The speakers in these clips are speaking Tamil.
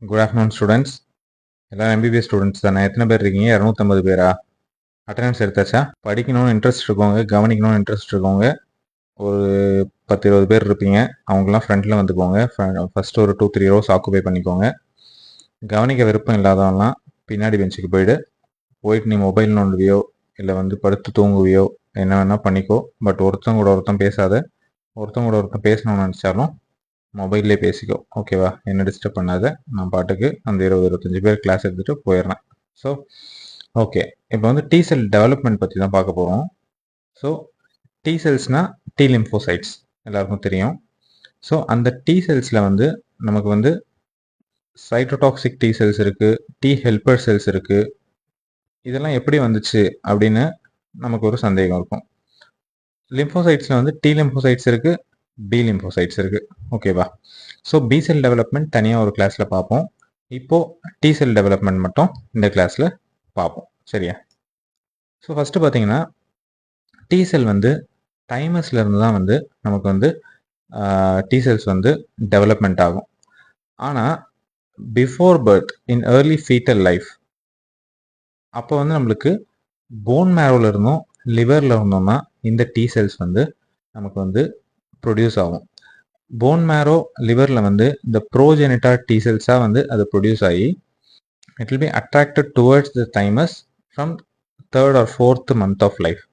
Good afternoon students. எல்லோரும் எம்பிபிஎஸ் ஸ்டூடெண்ட்ஸ் தானே? எத்தனை பேர் இருக்கீங்க? 250 பேரா? அட்டண்டன்ஸ் எடுத்தாச்சா? படிக்கணும்னு இன்ட்ரெஸ்ட் இருக்கவங்க, கவனிக்கணும்னு இன்ட்ரெஸ்ட் இருக்கவங்க ஒரு 10-20 பேர் இருப்பீங்க. அவங்களாம் ஃப்ரண்ட்டில் வந்துக்கோங்க. ஃபஸ்ட்டு ஒரு 2-3 ரோஸ் ஆக்குபை பண்ணிக்கோங்க. கவனிக்க விருப்பம் இல்லாதவங்களாம் பின்னாடி பெஞ்சுக்கு போயிட்டு நீ மொபைல் நோண்டுவியோ இல்லை படுத்து தூங்குவியோ என்ன வேணால் பண்ணிக்கோ. பட் ஒருத்தன் கூட ஒருத்தன் பேசாத. ஒருத்தன் கூட ஒருத்தன் பேசணும்னு நினச்சாலும் மொபைல்லே பேசிக்கோ. ஓகேவா? என்ன டிஸ்டர்ப் பண்ணாத. நான் பாட்டுக்கு அந்த 20-25 பேர் கிளாஸ் எடுத்துகிட்டு போயிடுறேன். ஸோ ஓகே, இப்போ டி செல் டெவலப்மெண்ட் பற்றி தான் பார்க்க போகிறோம். ஸோ டி செல்ஸ்னால் டி லிம்போசைட்ஸ் எல்லாருக்கும் தெரியும். ஸோ அந்த டி செல்ஸில் நமக்கு சைட்டோடாக்சிக் டி செல்ஸ் இருக்குது, டி ஹெல்பர் செல்ஸ் இருக்குது. இதெல்லாம் எப்படி வந்துச்சு அப்படின்னு நமக்கு ஒரு சந்தேகம் இருக்கும். லிம்போசைட்ஸில் டி லிம்போசைட்ஸ் இருக்குது, பி லிம்போசைட்ஸ் இருக்குது. ஓகேவா? ஸோ பி செல் டெவலப்மெண்ட் தனியாக ஒரு கிளாஸில் பார்ப்போம். இப்போது டி செல் டெவலப்மெண்ட் மட்டும் இந்த கிளாஸில் பார்ப்போம். சரியா? ஸோ ஃபஸ்ட்டு பார்த்தீங்கன்னா டி செல் தைமஸ்லேருந்து தான் நமக்கு டி செல்ஸ் டெவலப்மெண்ட் ஆகும். ஆனால் before birth in early fetal life அப்போ நம்மளுக்கு போன் மேரோவில் இருந்தும் லிவரில் இருந்தோம்னா இந்த டி செல்ஸ் நமக்கு ப்ரொடியூஸ் ஆகும். போன் மேரோ லிவரில் இந்த ப்ரோஜெனிட்டார் டி செல்ஸாக அது ப்ரொடியூஸ் ஆகி it will be attracted towards the thymus from 3rd or 4th month of life.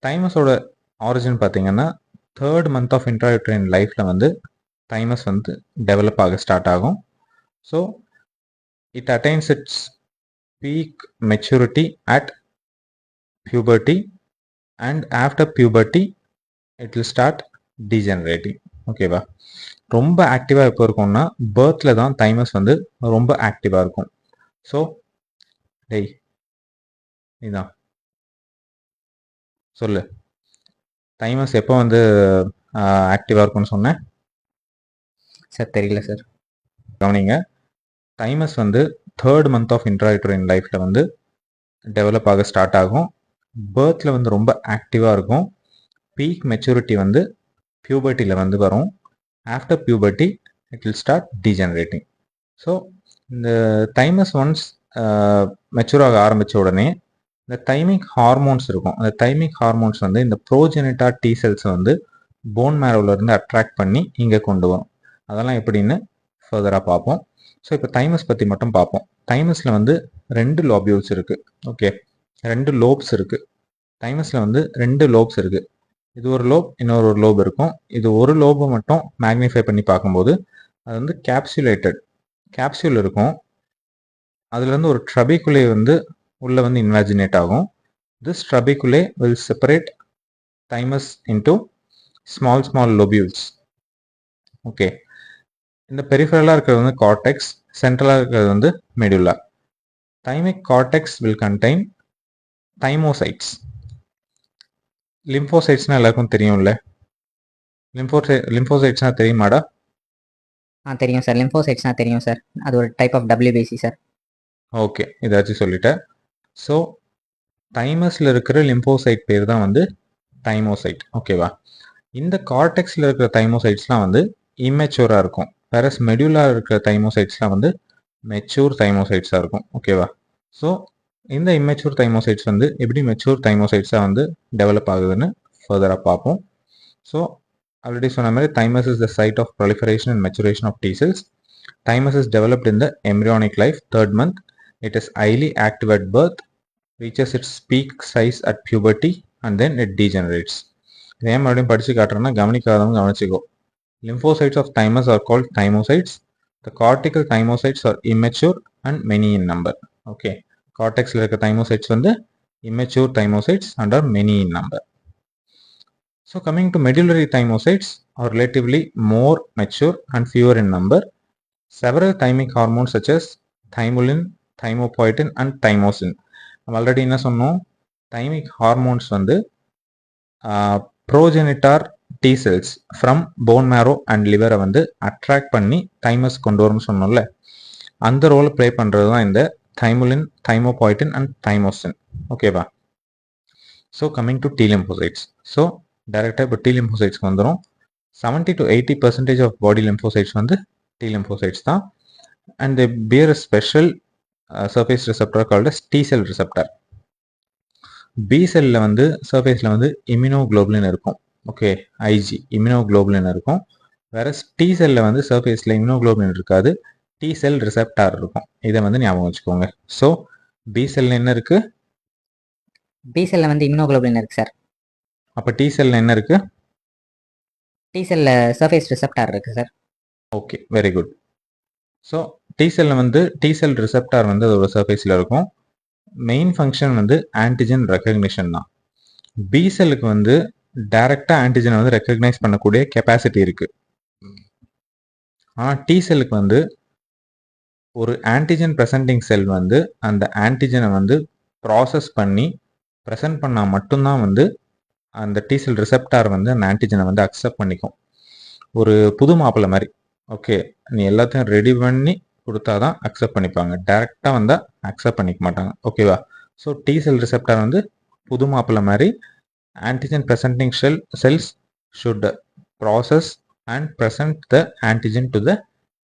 தைமஸோட ஆரிஜின் பார்த்தீங்கன்னா 3rd month ஆஃப் இன்ட்ராயூட்ரைன் லைஃப்பில் தைமஸ் டெவலப் ஆக ஸ்டார்ட் ஆகும். So it attains it's peak maturity at puberty and after puberty it will start degenerating. ஓகேவா? ரொம்ப ஆக்டிவாக எப்போ இருக்கும்னா பர்த்தில் தான் தைமஸ் ரொம்ப ஆக்டிவாக இருக்கும். ஸோ இதுதான் சொல்லு, தைமஸ் எப்போ ஆக்டிவாக இருக்கும்னு சொன்னேன் சார்? தெரியல சார். கவனிங்க, thymus 3rd month of intrauterine லைஃப்பில் டெவலப் ஆக ஸ்டார்ட் ஆகும். பர்த்தில் ரொம்ப ஆக்டிவாக இருக்கும். பீக் மெச்சூரிட்டி பியூபர்ட்டியில் வரும். After puberty it will start degenerating. So இந்த தைமஸ் ஒன்ஸ் மெச்சூர் ஆக ஆரம்பித்த உடனே இந்த தைமிக் ஹார்மோன்ஸ் இருக்கும். அந்த தைமிக் ஹார்மோன்ஸ் இந்த ப்ரோஜெனிட்டார் டி செல்ஸை போன் மேரோவிலேருந்து அட்ராக்ட் பண்ணி இங்கே கொண்டு வரும். அதெல்லாம் எப்படின்னு ஃபர்தராக பார்ப்போம். ஸோ இப்போ தைமஸ் பற்றி மட்டும் பார்ப்போம். தைமஸில் 2 லோபியூல்ஸ் இருக்குது. ஓகே, 2 லோப்ஸ் இருக்குது. தைமஸில் 2 லோப்ஸ் இருக்குது. இது ஒரு லோப், இன்னொரு லோப் இருக்கும். இது ஒரு லோபை மட்டும் மேக்னிஃபை பண்ணி பார்க்கும்போது அது கேப்சூல் இருக்கும். அதுலேருந்து ஒரு ட்ரபிகுலே உள்ளே இன்வாஜினேட் ஆகும். This trabeculae will separate thymus into small lobules. Okay, இந்த பெரிஃபரலாக இருக்கிறது கார்டெக்ஸ், சென்ட்ரலாக இருக்கிறது medulla. Thymic cortex will contain thymocytes. லிம்போசைட்ஸ்னா எல்லாருக்கும் தெரியும்ல? லிம்போசைட்ஸ்னா தெரியுமாடா? தெரியும் சார். லிம்போசைட்ஸ்னா தெரியும் சார். அது ஒரு type of WBC sir. Okay, இதாச்சும் சொல்லிட்டேன். ஸோ தைமஸில் இருக்கிற லிம்போசைட் பேர் தான் தைமோசைட். ஓகேவா? இந்த கார்டெக்ஸில் இருக்கிற தைமோசைட்ஸ்லாம் இம்மெச்சூராக இருக்கும். வேற மெடுலாக இருக்கிற தைமோசைட்ஸ்லாம் மெச்சூர் தைமோசைட்ஸாக இருக்கும். ஓகேவா? ஸோ இந்த இம்மெச்சூர் தைமோசைட்ஸ் எப்படி மெச்சூர் தைமோசைட்ஸாக டெவலப் ஆகுதுன்னு ஃபர்தராக பார்ப்போம். ஸோ ஆல்ரெடி சொன்ன மாதிரி thymus is the site of proliferation and maturation of T cells. Thymus is developed in the embryonic life, 3rd month. It is highly active at birth, reaches its peak size at puberty, and then it degenerates. இதே மறுபடியும் படிச்சு காட்டுறேன்னா கவனிக்காதவங்க கவனிச்சுக்கோ. Lymphocytes of thymus are called thymocytes. The cortical thymocytes are immature and many in number. Okay, cortexல இருக்க thymocytes immature thymocytes and are many in number. So coming to medullary thymocytes are relatively more mature and fewer in number. Several thymic hormones such as thymolin, thymopoietin and thymosin. நம்ம ஆல்ரெடி என்ன சொன்னோம்? Thymic hormones progenitor T cells from bone marrow and லிவரை அட்ராக்ட் பண்ணி தைமஸ் கொண்டு வரும்னு சொன்னோம்ல, அந்த ரோலை ப்ளே பண்ணுறது தான் இந்த தைமோலின், தைமோபாய்டின் அண்ட் தைமோசின். ஓகேவா? So coming to T lymphocytes. So டைரெக்டாக இப்போ டி லிம்போசைட்ஸ்க்கு வந்துடும். 70 to 80% of body lymphocytes T lymphocytes தான். and they bear a special surface receptor called as T cell receptor. B செல்லில் வந்து சர்ஃபேஸில் வந்து இம்யூனோகுளோபுலின் இருக்கும். ஓகே, ஐஜி இம்யூனோகுளோபுலின் இருக்கும். வேற டி செல்லில் வந்து சர்ஃபேஸில் இம்யூனோகுளோபுலின் இருக்காது, டி செல் ரிசெப்டார் இருக்கும். இதை வந்து ஞாபகம் வச்சுக்கோங்க. ஸோ பி செல்லில் என்ன இருக்கு? பி செல்லில் வந்து இம்யூனோகுளோபுலின் இருக்கு சார். அப்போ டி செல்லில் என்ன இருக்கு? டி செல்லில் சர்ஃபேஸ் ரிசெப்டார் இருக்கு sir. Okay, very good. So T செல்லில் வந்து டி செல் ரிசெப்டார் வந்து அதோட சர்ஃபேஸில் இருக்கும். மெயின் ஃபங்க்ஷன் வந்து ஆன்டிஜன் ரெக்கக்னிஷன் தான். பி செல்லுக்கு வந்து டைரக்டாக ஆன்டிஜனை வந்து ரெக்கக்னைஸ் பண்ணக்கூடிய கெப்பாசிட்டி இருக்கு. ஆனால் டி செல்லுக்கு வந்து ஒரு ஆன்டிஜன் ப்ரெசென்டிங் செல் வந்து அந்த ஆன்டிஜனை வந்து ப்ராசஸ் பண்ணி ப்ரெசென்ட் பண்ணால் மட்டும்தான் வந்து அந்த டி செல் ரிசெப்டார் வந்து அந்த ஆன்டிஜனை வந்து அக்செப்ட் பண்ணிக்கும். ஒரு புது மாப்பிள்ளை மாதிரி. ஓகே, நீ எல்லாத்தையும் ரெடி பண்ணி கொடுத்தாதான் அக்செப்ட் பண்ணிப்பாங்க, டைரெக்டாக வந்தால் அக்செப்ட் பண்ணிக்க மாட்டாங்க. ஓகேவா? ஸோ டி செல் ரிசெப்டார் வந்து புது மாப்பிள்ளை மாதிரி antigen presenting cells should process and present the antigen to the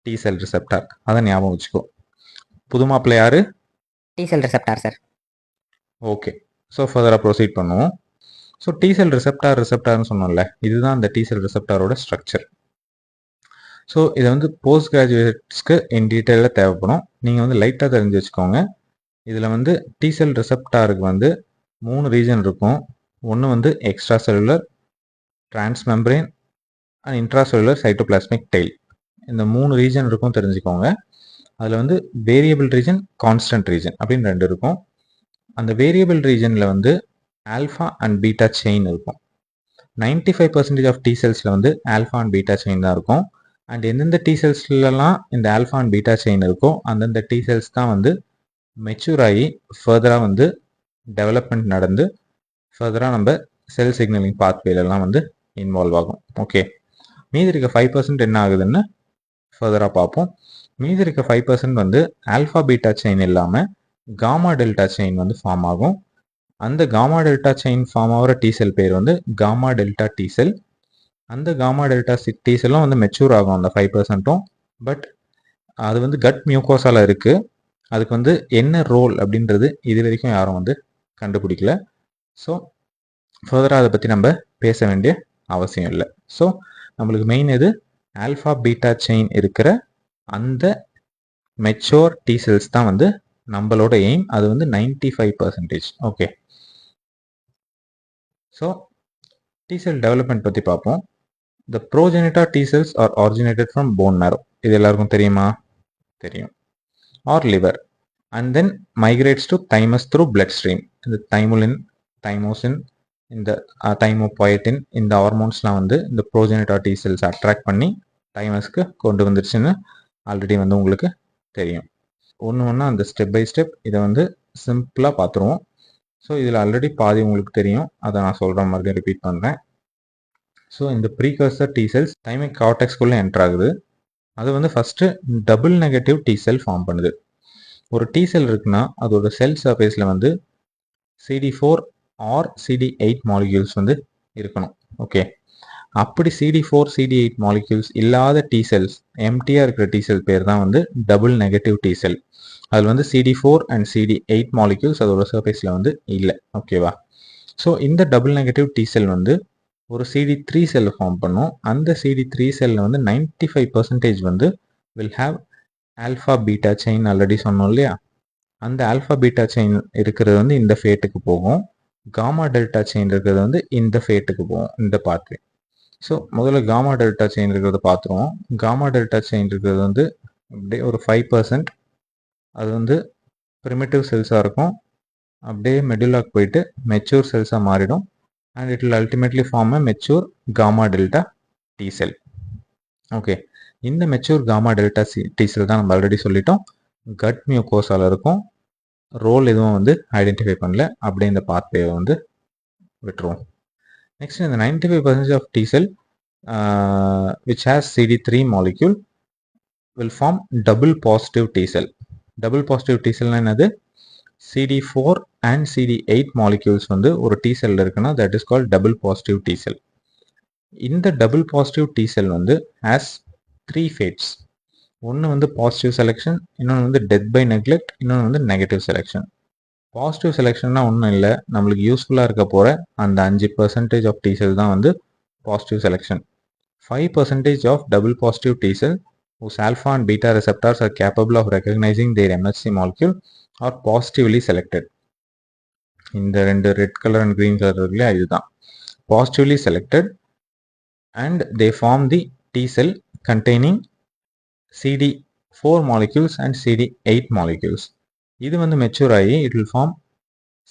T cell receptor. அதை ஞாபகம் வச்சுக்கோ. புது மாப்பிள்ளை யாரு? D cell receptor sir. Okay, so ஃபர்தராக ப்ரொசீட் பண்ணுவோம். ஸோ டி செல் ரிசெப்டார்னு சொன்னோம்ல, இதுதான் அந்த டி செல் ரிசெப்டாரோட ஸ்ட்ரக்சர். ஸோ இதை வந்து போஸ்ட் கிராஜுவேட்ஸ்க்கு இன் டீட்டெயிலில் தேவைப்படும். நீங்கள் வந்து லைட்டாக தெரிஞ்சு வச்சுக்கோங்க. இதில் வந்து டி செல் ரிசெப்டாருக்கு வந்து 3 ரீஜன் இருக்கும். ஒன்று வந்து extra cellular, transmembrane and intracellular cytoplasmic tail. இந்த 3 ரீஜன் இருக்கும், தெரிஞ்சுக்கோங்க. அதில் வந்து வேரியபிள் ரீஜன், கான்ஸ்டன்ட் ரீஜன் அப்படின்னு 2 இருக்கும். அந்த வேரியபிள் ரீஜனில் வந்து ஆல்ஃபா அண்ட் பீட்டா செயின் இருக்கும். 95% ஆஃப் டி செல்ஸில் வந்து ஆல்ஃபா அண்ட் பீட்டா செயின் தான் இருக்கும். அண்ட் எந்தெந்த டி செல்ஸ்லாம் இந்த ஆல்ஃபா அண்ட் பீட்டா செயின் இருக்கோ அந்தந்த டி செல்ஸ் தான் வந்து மெச்சூர் ஆகி ஃபர்தராக வந்து டெவலப்மெண்ட் நடந்து ஃபர்தராக நம்ம செல் சிக்னலிங் பாத்வேலெல்லாம் வந்து இன்வால்வ் ஆகும். ஓகே, மீதி இருக்க 5% என்ன ஆகுதுன்னு ஃபர்தராக பார்ப்போம். மீதி இருக்க 5% வந்து ஆல்ஃபா பீட்டா செயின் இல்லாமல் காமா டெல்டா செயின் வந்து ஃபார்ம் ஆகும். அந்த காமா டெல்டா செயின் ஃபார்ம் ஆகிற டி செல் பேர் வந்து காமா டெல்டா டி செல். அந்த காமா டெல்டா டி செல்லும் வந்து மெச்சூர் ஆகும் அந்த 5%. பட் அது வந்து கட் மியூக்கோசால இருக்குது. அதுக்கு வந்து என்ன ரோல் அப்படின்றது இது வரைக்கும் யாரும் வந்து கண்டுபிடிக்கல. ஸோ ஃபர்தராக அதை பற்றி நம்ம பேச வேண்டிய அவசியம் இல்லை. ஸோ நம்மளுக்கு மெயின் இது ஆல்ஃபா பீட்டா செயின் இருக்கிற அந்த மெச்சோர் டி செல்ஸ் தான் வந்து நம்மளோட எய்ம். அது வந்து 95%. Okay, so T cell development பற்றி பார்ப்போம். The progenitor T cells are originated from bone marrow. இது எல்லாருக்கும் தெரியுமா? தெரியும். Or liver and then migrates to thymus through blood stream. இந்த தைமுலின், தைமோசின், இந்த தைமோபோயட்டின், இந்த ஹார்மோன்ஸ்லாம் வந்து இந்த ப்ரோஜெனிட்டா டி செல்ஸ் அட்ராக்ட் பண்ணி தைமஸ்க்கு கொண்டு வந்துருச்சுன்னு ஆல்ரெடி வந்து உங்களுக்கு தெரியும். ஒன்று அந்த ஸ்டெப் பை ஸ்டெப் இதை வந்து சிம்பிளாக பார்த்துருவோம். ஸோ இதில் ஆல்ரெடி பாதி உங்களுக்கு தெரியும், அதை நான் சொல்கிற மாதிரி ரிப்பீட் பண்ணுறேன். ஸோ இந்த ப்ரீகர்சர் டி செல்ஸ் தைமிக் கார்டெக்ஸ்குள்ளே என்டர் ஆகுது. அது வந்து first double negative T cell form பண்ணுது. ஒரு டி செல் இருக்குன்னா அதோட செல் சர்ஃபேஸில் வந்து CD4 ஆர் CD8 மாலிக்யூல்ஸ் வந்து இருக்கணும். ஓகே, அப்படி CD4 CD8 மாலிக்யூல்ஸ் இல்லாத டி செல்ஸ், எம்டியாக இருக்கிற டி செல் பேர் தான் வந்து டபுள் நெகட்டிவ் டி செல். அதில் வந்து CD4 அண்ட் CD8 மாலிக்யூல்ஸ் அதோட சர்ஃபேஸில் வந்து இல்லை. ஓகேவா? ஸோ இந்த டபுள் நெகட்டிவ் டி செல் வந்து ஒரு CD3 செல்லை ஃபார்ம் பண்ணும். அந்த CD3 செல்லில் வந்து 95% வந்து will have alpha beta chain. Already சொன்னோம் இல்லையா? அந்த ஆல்ஃபா பீட்டா செயின் இருக்கிறது வந்து இந்த ஃபேட்டுக்கு போகும். காமா டெல்டா செயின் இருக்கிறது வந்து இந்த ஃபேட்டுக்கு போகும், இந்த பாத்வே. ஸோ முதல்ல காமா டெல்டா செயின் இருக்கிறத பார்த்துருவோம். காமா டெல்டா செயின் இருக்கிறது வந்து அப்படியே ஒரு 5%. அது வந்து ப்ரிமிட்டிவ் செல்ஸாக இருக்கும். அப்படியே மெடுலாக்கு போயிட்டு மெச்சூர் செல்ஸாக மாறிடும். And it will ultimately form a mature gamma delta T cell. Okay, இந்த mature gamma delta T cell தான் நம்ம ஆல்ரெடி சொல்லிட்டோம் கட் மியூக்கோசால இருக்கும். ரோல் எதுவும் வந்து ஐடென்டிஃபை பண்ணல, அப்படியே இந்த பாத்வேவை வந்து விட்டுருவோம். நெக்ஸ்ட் இந்த 95% of T cell which has CD3 molecule will form double positive T cell. Double positive T cell என்னது? CD4 and CD8 molecules வந்து ஒரு T cell இருக்குன்னா that is called double positive T cell. இந்த double positive T cell வந்து has 3 fates. ஒன்று வந்து பாசிட்டிவ் செலெக்ஷன், இன்னொன்று வந்து டெத் பை நெக்லெக்ட், இன்னொன்று வந்து நெகட்டிவ் செலெக்ஷன். பாசிட்டிவ் செலெக்ஷன்னா ஒன்றும் இல்லை, நம்மளுக்கு யூஸ்ஃபுல்லாக இருக்க போகிற அந்த 5% ஆஃப் T செல் தான் வந்து positive selection. 5% of double positive T cell whose alpha and beta receptors are capable of recognizing their MHC molecule are positively selected. இந்த ரெண்டு red colour and green colour இருக்குல்லையா, இதுதான் positively selected and they form the T cell containing CD4 molecules and CD8 molecules. இது வந்து மெச்சூர் ஆகி it will form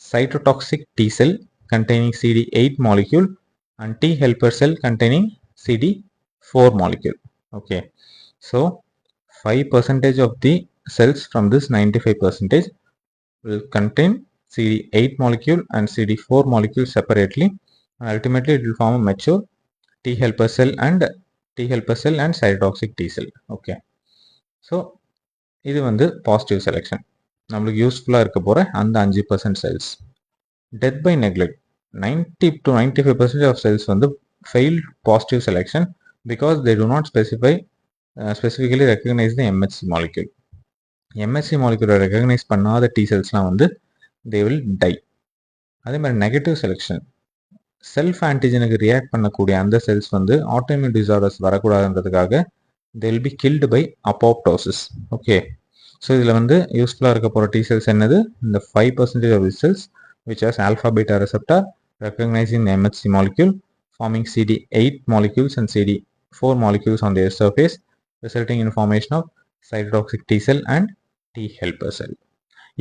cytotoxic T cell containing CD8 molecule and T helper cell containing CD4 molecule. Okay, so 5% of the cells from this 95% will contain CD8 molecule and CD4 molecule separately, and ultimately it will form a mature T helper cell and cytotoxic T cell. Okay, so இது வந்து பாசிட்டிவ் செலெக்ஷன், நம்மளுக்கு யூஸ்ஃபுல்லாக இருக்க போகிற அந்த 5% cells. Death by neglect 90 to 95% of cells வந்து failed positive selection because they do not specifically recognize the MHC molecule. MHC molecule recognize பண்ணாத T செல்ஸ்லாம் வந்து they will die. அதே மாதிரி நெகட்டிவ் செலெக்ஷன், செல்ஃப் ஆன்டிஜனுக்கு ரியாக்ட் பண்ணக்கூடிய அந்த செல்ஸ் வந்து ஆட்டோஇம்யூன் டிசார்டர்ஸ் வரக்கூடாதுன்றதுக்காக they will be killed by apoptosis. Okay, so இதில் வந்து யூஸ்ஃபுல்லாக இருக்க போகிற T cells என்னது, இந்த 5% of the cells which has alpha beta receptor recognizing the MHC molecule, forming CD8 molecules and CD4 molecules on their surface, resulting in formation of cytotoxic T cell and T helper cell.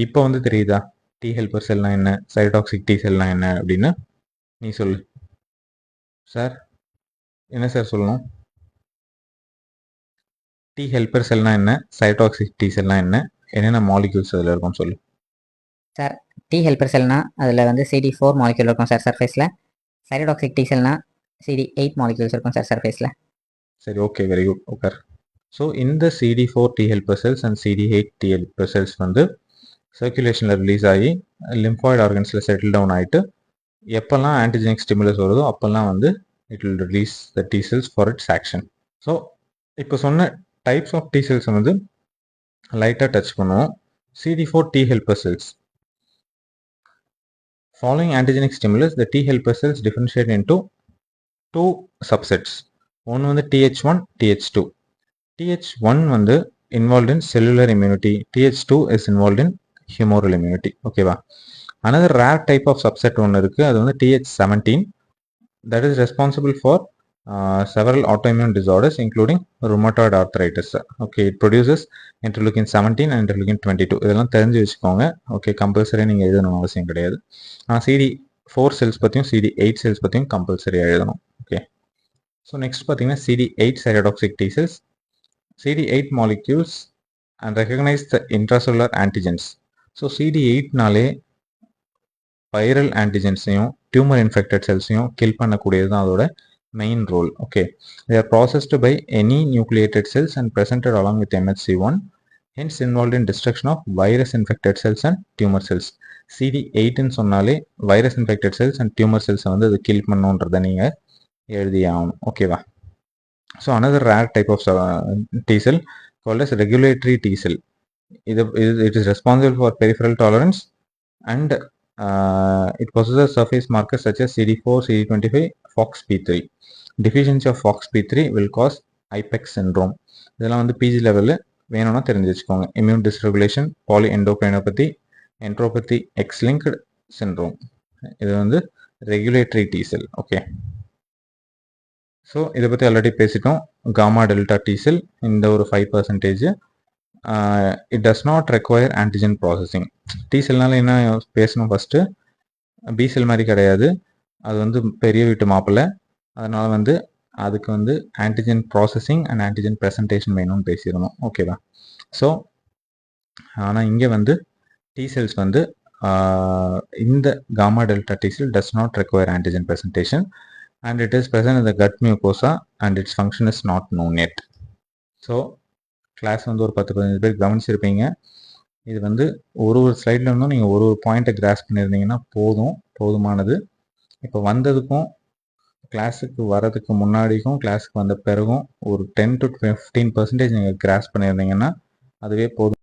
இப்போ வந்து தெரியுதா T helper cellனா என்ன, cytotoxic T cellனா என்ன அப்படின்னு? நீ சொல்லு சார். என்ன சார் சொல்லணும்? T helper cellனா என்ன, cytotoxic T cellனா என்ன, என்னென்ன மாலிக்யூல்ஸ் அதில் இருக்கும் சொல்லு சார். டி ஹெல்பர் செல்னா அதில் வந்து CD4 மாலிக்யூல் இருக்கும் சார் சர்ஃபேஸில். சைட்டோடாக்சிக் டி செல்னா CD8 மாலிக்யூல்ஸ் இருக்கும் சார் சர்ஃபேஸில். சரி, okay, very good, okay. So இந்த CD4 T helper cells and CD8 T helper cells வந்து சர்க்குலேஷனில் ரிலீஸ் ஆகி லிம்ஃபாய்டு ஆர்கன்ஸில் செட்டில் டவுன் ஆகிட்டு எப்போல்லாம் ஆன்டிஜெனிக் ஸ்டிமுலஸ் வருதோ அப்போல்லாம் வந்து it will release the T cells for it's action. So இப்போ சொன்ன டைப்ஸ் ஆஃப் T cells வந்து லைட்டாக டச் பண்ணுவோம். CD4 T helper cells. Following antigenic stimulus, the T helper cells differentiate into two subsets. One வந்து TH1, TH2. TH1 வந்து involved in cellular immunity. TH2 is involved in humoral immunity. ஓகேவா? Another rare type of subset ஒன்று இருக்கு, அது வந்து TH17. That is responsible for several autoimmune disorders including rheumatoid arthritis. Okay, it produces interleukin 17 and interleukin 22. இதெல்லாம் தெரிஞ்சு வச்சுக்கோங்க. ஓகே, கம்பல்சரி நீங்கள் எழுதணும் அவசியம் கிடையாது. ஆனால் CD4 செல்ஸ் பற்றியும் CD8 செல்ஸ் பற்றியும் கம்பல்சரியாக எழுதணும். ஓகே, ஸோ நெக்ஸ்ட் பார்த்தீங்கன்னா CD8 cytotoxic T cells. CD8 molecules and recognize the intracellular antigens. So CD8நாலே வைரல் ஆன்டிஜென்ஸையும் டியூமர் இன்ஃபெக்டட் செல்ஸையும் கில் பண்ணக்கூடியது தான் அதோட main role. Okay, they are processed by any nucleated cells and presented along with MHC1, hence involved in destruction of virus infected cells and tumor cells. CD8 ன்னு சொன்னாலே virus infected cells and tumour செல்ஸை வந்து அது கில் பண்ணுன்றதை நீங்கள் எழுதி ஆகணும். ஓகேவா? So another rare type of T cell called as regulatory T cell. It is responsible for peripheral tolerance and it possesses surface markers such as CD4, CD25, FOXP3. Deficiency of FOXP3 will cause IPEX syndrome. இதெல்லாம் வந்து பிஜி லெவலில் வேணும்னா தெரிஞ்சு வச்சுக்கோங்க. Immune dysregulation, polyendocrinopathy, enteropathy X linked syndrome. இது வந்து regulatory T cell. Okay, so இதை பற்றி ஆல்ரெடி பேசிட்டோம். காமா டெல்டா T cell இந்த ஒரு 5%. It does not require antigen processing. T cellனால என்ன பேசணும், ஃபஸ்ட்டு பி செல் மாதிரி கிடையாது, அது வந்து பெரிய வீட்டு மாப்பிள்ளை. அதனால் வந்து அதுக்கு வந்து antigen processing and antigen presentation வேணும்னு பேசிடணும். ஓகேவா? ஸோ ஆனால் இங்கே வந்து T cells வந்து இந்த gamma delta T cell does not require antigen presentation and it is present in the gut mucosa and its function is not known yet. So class வந்து ஒரு 10-15 பேர் கவனிச்சிருப்பீங்க. இது வந்து ஒரு ஸ்லைடில் இருந்தும் நீங்கள் ஒரு பாயிண்ட்டை கிராஸ் பண்ணியிருந்தீங்கன்னா போதுமானது. இப்போ வந்ததுக்கும் கிளாஸுக்கு வரதுக்கு முன்னாடிக்கும் கிளாஸுக்கு வந்த பிறகும் ஒரு 10 to 15% நீங்கள் கிராஸ் பண்ணியிருந்தீங்கன்னா அதுவே போதும்.